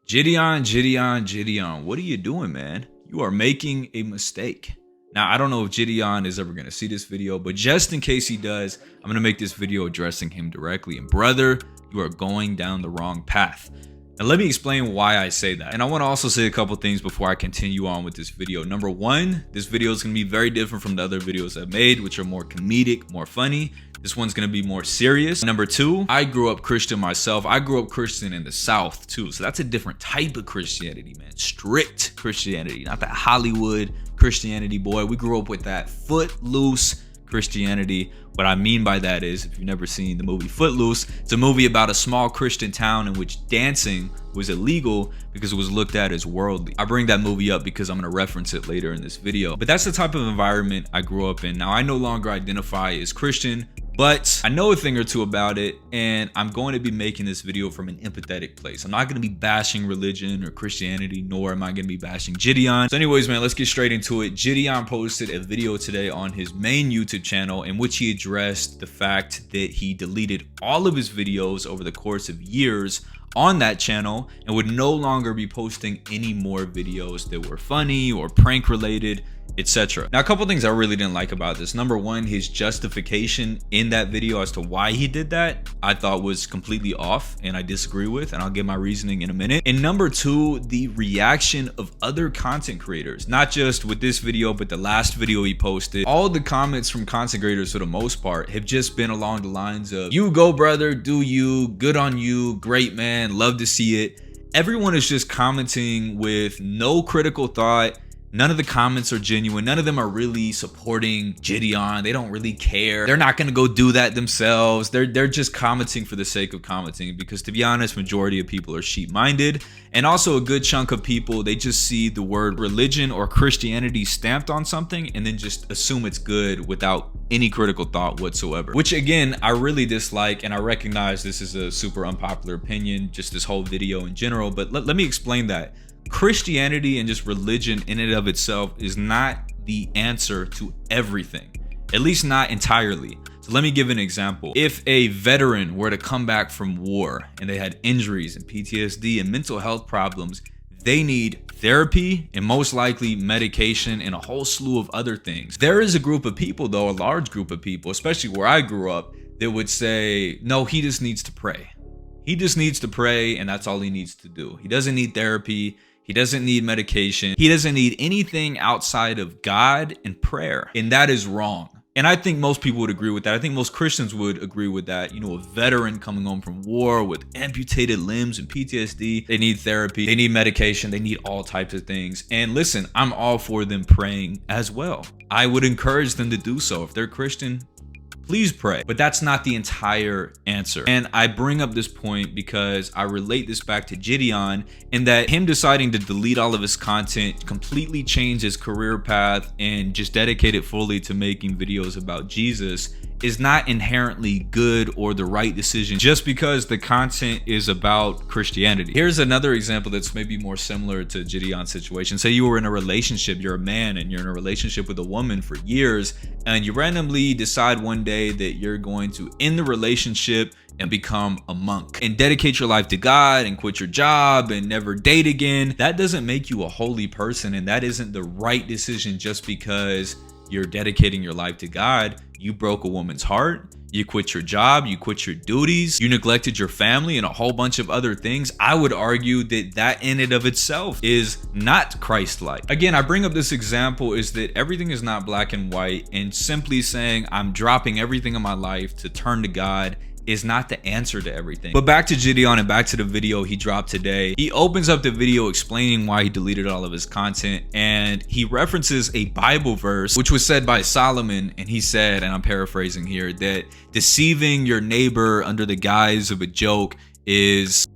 Jidion, what are you doing, man? You are making a mistake. Now, I don't know if Jidion is ever going to see this video, but just in case he does, I'm going to make this video addressing him directly. And brother, you are going down the wrong path. Now, let me explain why I say that. And I want to also say a couple things before I continue on with this video. Number one, this video is going to be very different from the other videos I've made, which are more comedic, more funny. This one's going to be more serious. Number two, I grew up Christian myself. I grew up Christian in the South too. So that's a different type of Christianity, man. Strict Christianity, not that Hollywood Christianity, boy. We grew up with that footloose Christianity. What I mean by that is, if you've never seen the movie Footloose, it's a movie about a small Christian town in which dancing was illegal because it was looked at as worldly. I bring that movie up because I'm going to reference it later in this video. But that's the type of environment I grew up in. Now, I no longer identify as Christian, but I know a thing or two about it, and I'm going to be making this video from an empathetic place. I'm not going to be bashing religion or Christianity, nor am I going to be bashing Jidion. So anyways, man, let's get straight into it. Jidion posted a video today on his main YouTube channel in which he addressed the fact that he deleted all of his videos over the course of years on that channel and would no longer be posting any more videos that were funny or prank related, etc. Now, a couple things I really didn't like about this. Number one, his justification in that video as to why he did that, I thought was completely off and I disagree with, and I'll give my reasoning in a minute. And number two, the reaction of other content creators, not just with this video, but the last video he posted. All the comments from content creators for the most part have just been along the lines of, you go brother, do you, good on you, great man, love to see it. Everyone is just commenting with no critical thought. None of the comments are genuine. None of them are really supporting Jidion. They don't really care. They're not going to go do that themselves. They're just commenting for the sake of commenting because, to be honest, majority of people are sheep-minded. And also a good chunk of people, they just see the word religion or Christianity stamped on something and then just assume it's good without any critical thought whatsoever. Which, again, I really dislike, and I recognize this is a super unpopular opinion, just this whole video in general, but let me explain that. Christianity and just religion in and of itself is not the answer to everything, at least not entirely. So let me give an example. If a veteran were to come back from war and they had injuries and PTSD and mental health problems, they need therapy and most likely medication and a whole slew of other things. There is a group of people, though, a large group of people, especially where I grew up, that would say, no, he just needs to pray. He just needs to pray and that's all he needs to do. He doesn't need therapy. He doesn't need medication. He doesn't need anything outside of God and prayer. And that is wrong. And I think most people would agree with that. I think most Christians would agree with that. You know, a veteran coming home from war with amputated limbs and PTSD, they need therapy, they need medication, they need all types of things. And listen, I'm all for them praying as well. I would encourage them to do so. If they're Christian, please pray. But that's not the entire answer. And I bring up this point because I relate this back to Jidion, in that him deciding to delete all of his content completely changed his career path and just dedicate it fully to making videos about Jesus is not inherently good or the right decision just because the content is about Christianity. Here's another example that's maybe more similar to Jidion's situation. Say you were in a relationship, you're a man and you're in a relationship with a woman for years, and you randomly decide one day that you're going to end the relationship and become a monk and dedicate your life to God and quit your job and never date again. That doesn't make you a holy person, and that isn't the right decision just because you're dedicating your life to God. You broke a woman's heart, you quit your job, you quit your duties, you neglected your family and a whole bunch of other things. I would argue that that in and of itself is not Christ-like. Again, I bring up this example is that everything is not black and white, and simply saying I'm dropping everything in my life to turn to God is not the answer to everything. But back to Jidion and back to the video he dropped today. He opens up the video explaining why he deleted all of his content, and he references a Bible verse which was said by Solomon, and he said, and I'm paraphrasing here, that deceiving your neighbor under the guise of a joke is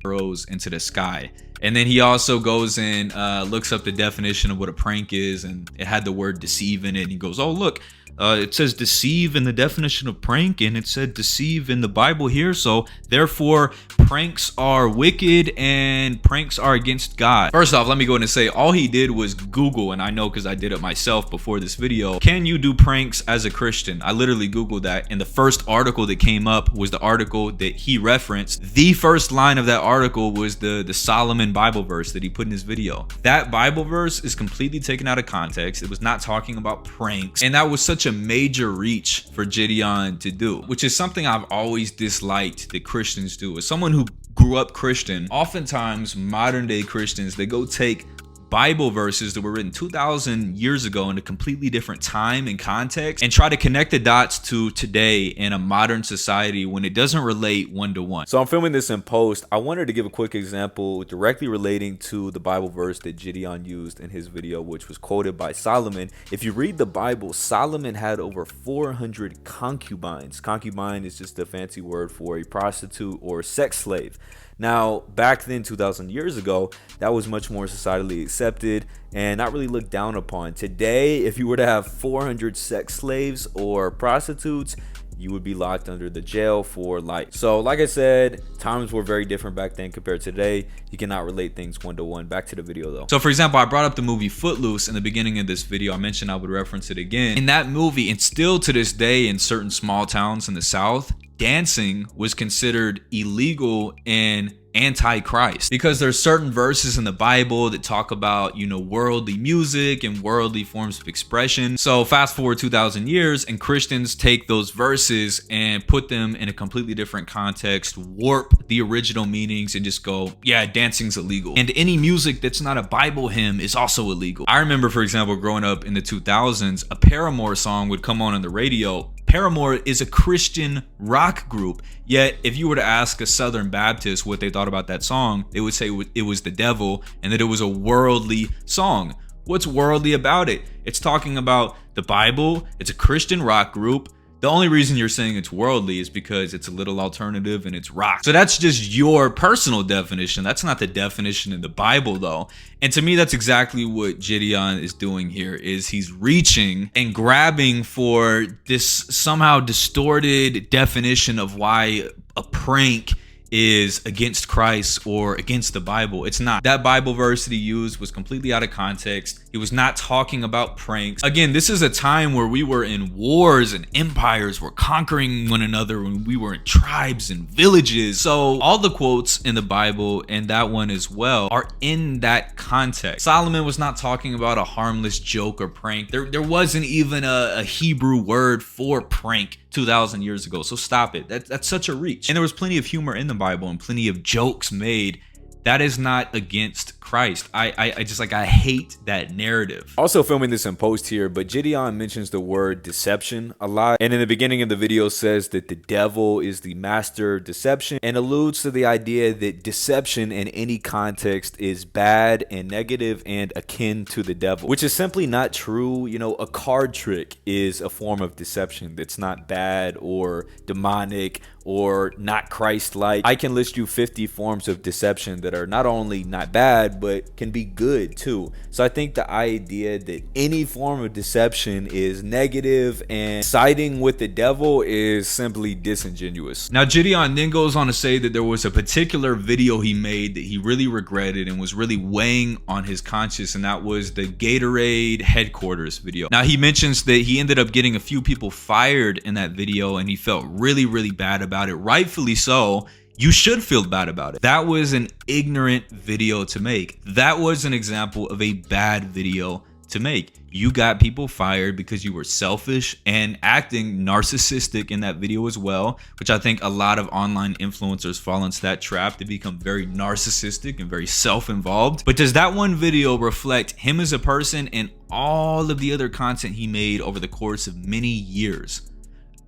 arrows into the sky. And then he also goes and looks up the definition of what a prank is, and it had the word deceive in it, and he goes, oh look, It says deceive in the definition of prank, and it said deceive in the Bible here. So therefore, pranks are wicked and pranks are against God. First off, let me go ahead and say all he did was Google, and I know because I did it myself before this video, can you do pranks as a Christian? I literally Googled that, and the first article that came up was the article that he referenced. The first line of that article was the Solomon Bible verse that he put in his video. That Bible verse is completely taken out of context. It was not talking about pranks, and that was such a major reach for Jidion to do, which is something I've always disliked that Christians do. As someone who grew up Christian, oftentimes modern day Christians, they go take Bible verses that were written 2,000 years ago in a completely different time and context and try to connect the dots to today in a modern society when it doesn't relate one-to-one. So I'm filming this in post. I wanted to give a quick example directly relating to the Bible verse that Jidion used in his video, which was quoted by Solomon. If you read the Bible, Solomon had over 400 concubines. Concubine is just a fancy word for a prostitute or sex slave. Now, back then, 2,000 years ago, that was much more societally accepted and not really looked down upon. Today, if you were to have 400 sex slaves or prostitutes, you would be locked under the jail for life. So like I said, times were very different back then compared to today. You cannot relate things one-to-one. Back to the video though. So for example, I brought up the movie Footloose in the beginning of this video. I mentioned I would reference it again. In that movie, and still to this day in certain small towns in the South, dancing was considered illegal and anti-Christ because there's certain verses in the Bible that talk about, you know, worldly music and worldly forms of expression. So fast forward 2,000 years and Christians take those verses and put them in a completely different context, warp the original meanings and just go, yeah, dancing's illegal. And any music that's not a Bible hymn is also illegal. I remember, for example, growing up in the 2000s, a Paramore song would come on the radio. Paramore is a Christian rock group, yet if you were to ask a Southern Baptist what they thought about that song, they would say it was the devil and that it was a worldly song. What's worldly about it? It's talking about the Bible. It's a Christian rock group. The only reason you're saying it's worldly is because it's a little alternative and it's rock. So that's just your personal definition. That's not the definition in the Bible though. And to me, that's exactly what Jidion is doing here, is he's reaching and grabbing for this somehow distorted definition of why a prank is against Christ or against the Bible. It's not. That Bible verse that he used was completely out of context. He was not talking about pranks. Again, this is a time where we were in wars and empires were conquering one another, when we were in tribes and villages. So all the quotes in the Bible, and that one as well, are in that context. Solomon was not talking about a harmless joke or prank. There wasn't even a Hebrew word for prank 2,000 years ago. So stop it. That's such a reach. And there was plenty of humor in the Bible and plenty of jokes made. That is not against Christ. I hate that narrative. Also filming this in post here, but Jidion mentions the word deception a lot. And in the beginning of the video says that the devil is the master of deception and alludes to the idea that deception in any context is bad and negative and akin to the devil, which is simply not true. You know, a card trick is a form of deception that's not bad or demonic or not Christ-like. I can list you 50 forms of deception that are not only not bad, but can be good too. So I think the idea that any form of deception is negative and siding with the devil is simply disingenuous. Now, Jidion then goes on to say that there was a particular video he made that he really regretted and was really weighing on his conscience, and that was the Gatorade headquarters video. Now, he mentions that he ended up getting a few people fired in that video, and he felt really, really bad about it. Rightfully so. You should feel bad about it. That was an ignorant video to make. That was an example of a bad video to make. You got people fired because you were selfish and acting narcissistic in that video as well, which I think a lot of online influencers fall into that trap to become very narcissistic and very self-involved. But does that one video reflect him as a person and all of the other content he made over the course of many years?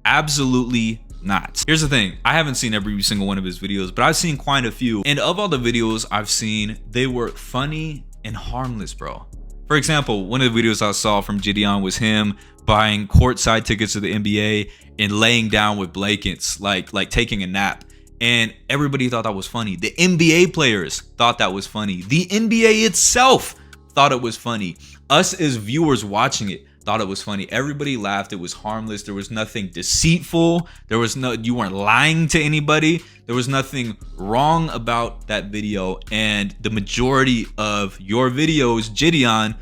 Absolutely not. Here's the thing, I haven't seen every single one of his videos, but I've seen quite a few, and of all the videos I've seen, they were funny and harmless, bro. For example, one of the videos I saw from Jidion was him buying courtside tickets to the NBA and laying down with blankets, like taking a nap, and everybody thought that was funny. The NBA players thought that was funny. The NBA itself thought it was funny. Us as viewers watching it thought it was funny. Everybody laughed. It was harmless. There was nothing deceitful. You weren't lying to anybody. There was nothing wrong about that video. And the majority of your videos, Jidion,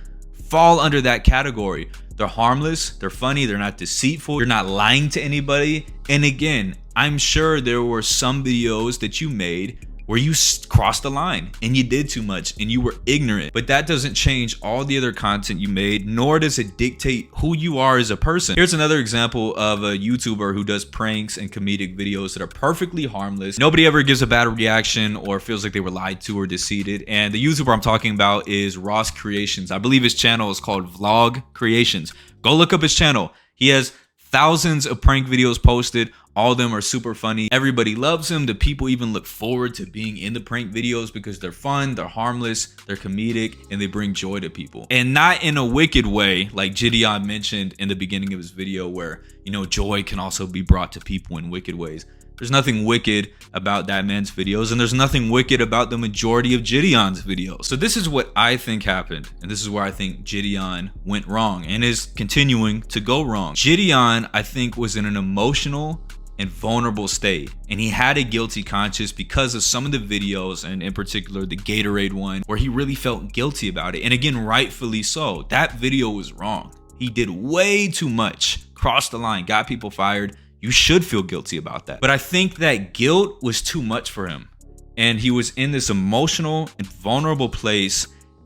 fall under that category. They're harmless, they're funny, they're not deceitful, you're not lying to anybody. And again, I'm sure there were some videos that you made where you crossed the line and you did too much and you were ignorant, but that doesn't change all the other content you made, nor does it dictate who you are as a person. Here's another example of a YouTuber who does pranks and comedic videos that are perfectly harmless. Nobody ever gives a bad reaction or feels like they were lied to or deceived. And the YouTuber I'm talking about is Ross Creations. I believe his channel is called Vlog Creations. Go look up his channel. He has thousands of prank videos posted. All of them are super funny. Everybody loves him. The people even look forward to being in the prank videos because they're fun, they're harmless, they're comedic, and they bring joy to people. And not in a wicked way, like Jidion mentioned in the beginning of his video, where, you know, joy can also be brought to people in wicked ways. There's nothing wicked about that man's videos, and there's nothing wicked about the majority of Jidion's videos. So this is what I think happened, and this is where I think Jidion went wrong and is continuing to go wrong. Jidion, I think, was in an emotional and vulnerable state, and he had a guilty conscience because of some of the videos, and in particular the Gatorade one, where he really felt guilty about it. And again, rightfully so. That video was wrong. He did way too much, crossed the line, got people fired. You should feel guilty about that. But I think that guilt was too much for him, and he was in this emotional and vulnerable place,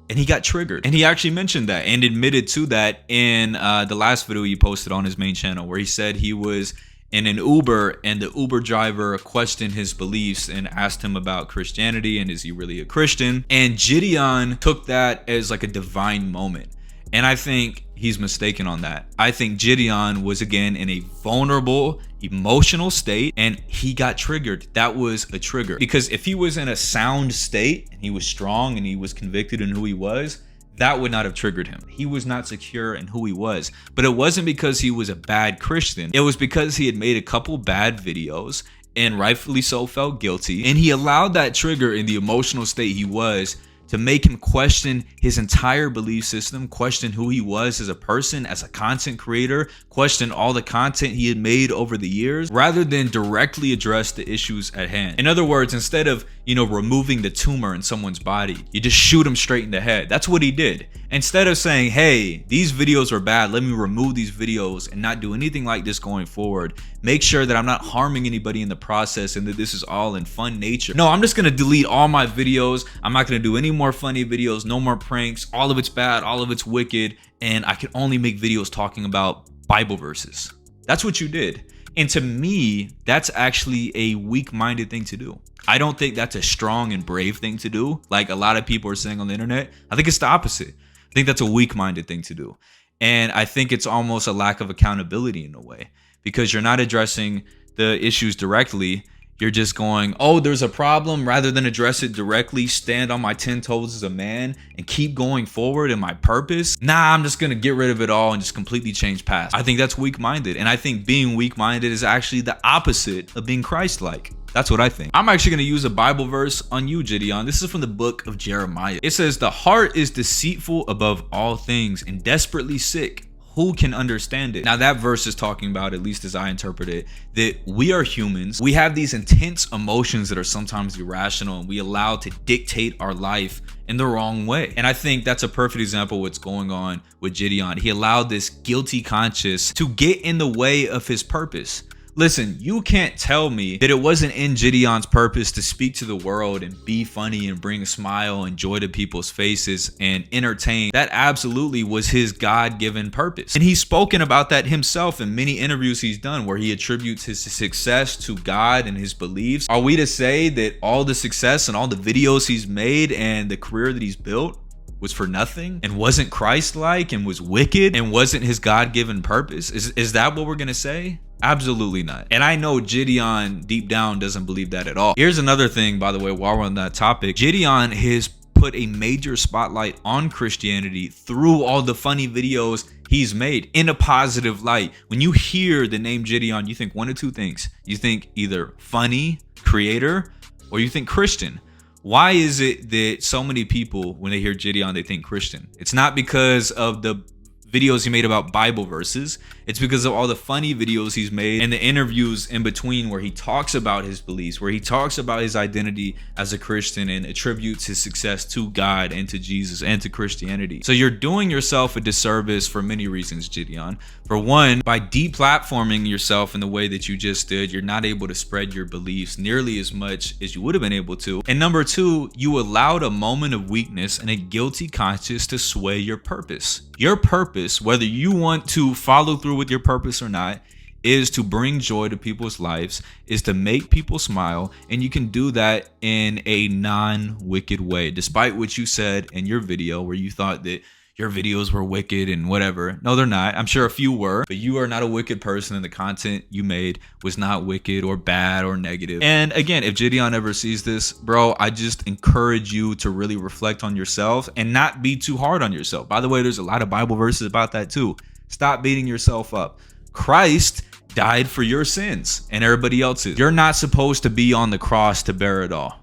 and he got triggered. And he actually mentioned that and admitted to that in the last video he posted on his main channel, where he said he was in an Uber and the Uber driver questioned his beliefs and asked him about Christianity and is he really a Christian? And Jidion took that as like a divine moment. And I think he's mistaken on that. I think Jidion was again in a vulnerable, emotional state and he got triggered. That was a trigger. Because if he was in a sound state and he was strong and he was convicted in who he was, that would not have triggered him. He was not secure in who he was. But it wasn't because he was a bad Christian. It was because he had made a couple bad videos and rightfully so felt guilty. And he allowed that trigger in the emotional state he was to make him question his entire belief system, question who he was as a person, as a content creator, question all the content he had made over the years, rather than directly address the issues at hand. In other words, instead of, you know, removing the tumor in someone's body, you just shoot him straight in the head. That's what he did. Instead of saying, hey, these videos are bad, let me remove these videos and not do anything like this going forward. Make sure that I'm not harming anybody in the process and that this is all in fun nature. No, I'm just gonna delete all my videos. I'm not gonna do any more funny videos, no more pranks. All of it's bad, all of it's wicked, and I can only make videos talking about Bible verses. That's what you did. And to me, that's actually a weak-minded thing to do. I don't think that's a strong and brave thing to do, like a lot of people are saying on the internet. I think it's the opposite. I think that's a weak-minded thing to do. And I think it's almost a lack of accountability in a way, because you're not addressing the issues directly. You're just going, oh, there's a problem, rather than address it directly, stand on my 10 toes as a man and keep going forward in my purpose. Nah, I'm just going to get rid of it all and just completely change paths. I think that's weak-minded. And I think being weak-minded is actually the opposite of being Christ-like. That's what I think. I'm actually going to use a Bible verse on you, Jidion. This is from the book of Jeremiah. It says, the heart is deceitful above all things and desperately sick. Who can understand it? Now that verse is talking about, at least as I interpret it, that we are humans. We have these intense emotions that are sometimes irrational, and we allow to dictate our life in the wrong way. And I think that's a perfect example of what's going on with Jidion. He allowed this guilty conscience to get in the way of his purpose. Listen, you can't tell me that it wasn't in Jidion's purpose to speak to the world and be funny and bring a smile and joy to people's faces and entertain. That absolutely was his God-given purpose. And he's spoken about that himself in many interviews he's done, where he attributes his success to God and his beliefs. Are we to say that all the success and all the videos he's made and the career that he's built was for nothing and wasn't Christ-like and was wicked and wasn't his God-given purpose? Is that what we're gonna say? Absolutely not. And I know Jidion deep down doesn't believe that at all. Here's another thing, by the way, while we're on that topic. Jidion has put a major spotlight on Christianity through all the funny videos he's made in a positive light. When you hear the name Jidion, you think one of two things. You think either funny, creator, or you think Christian. Why is it that so many people, when they hear Jidion, they think Christian? It's not because of the videos he made about Bible verses. It's because of all the funny videos he's made and the interviews in between where he talks about his beliefs, where he talks about his identity as a Christian and attributes his success to God and to Jesus and to Christianity. So you're doing yourself a disservice for many reasons, Jidion. For one, by deplatforming yourself in the way that you just did, you're not able to spread your beliefs nearly as much as you would have been able to. And number two, you allowed a moment of weakness and a guilty conscience to sway your purpose. Your purpose, whether you want to follow through with your purpose or not, is to bring joy to people's lives, is to make people smile, and you can do that in a non-wicked way. Despite what you said in your video where you thought that your videos were wicked and whatever. No, they're not. I'm sure a few were, but you are not a wicked person, and the content you made was not wicked or bad or negative. And again, if Jidion ever sees this, bro, I just encourage you to really reflect on yourself and not be too hard on yourself. By the way, there's a lot of Bible verses about that too. Stop beating yourself up. Christ died for your sins and everybody else's. You're not supposed to be on the cross to bear it all.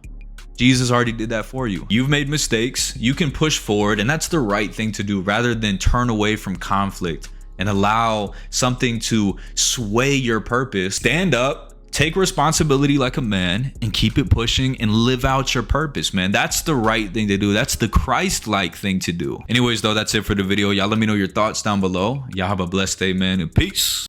Jesus already did that for you. You've made mistakes. You can push forward, and that's the right thing to do rather than turn away from conflict and allow something to sway your purpose. Stand up, take responsibility like a man, and keep it pushing and live out your purpose, man. That's the right thing to do. That's the Christ-like thing to do. Anyways, though, that's it for the video. Y'all let me know your thoughts down below. Y'all have a blessed day, man, and peace.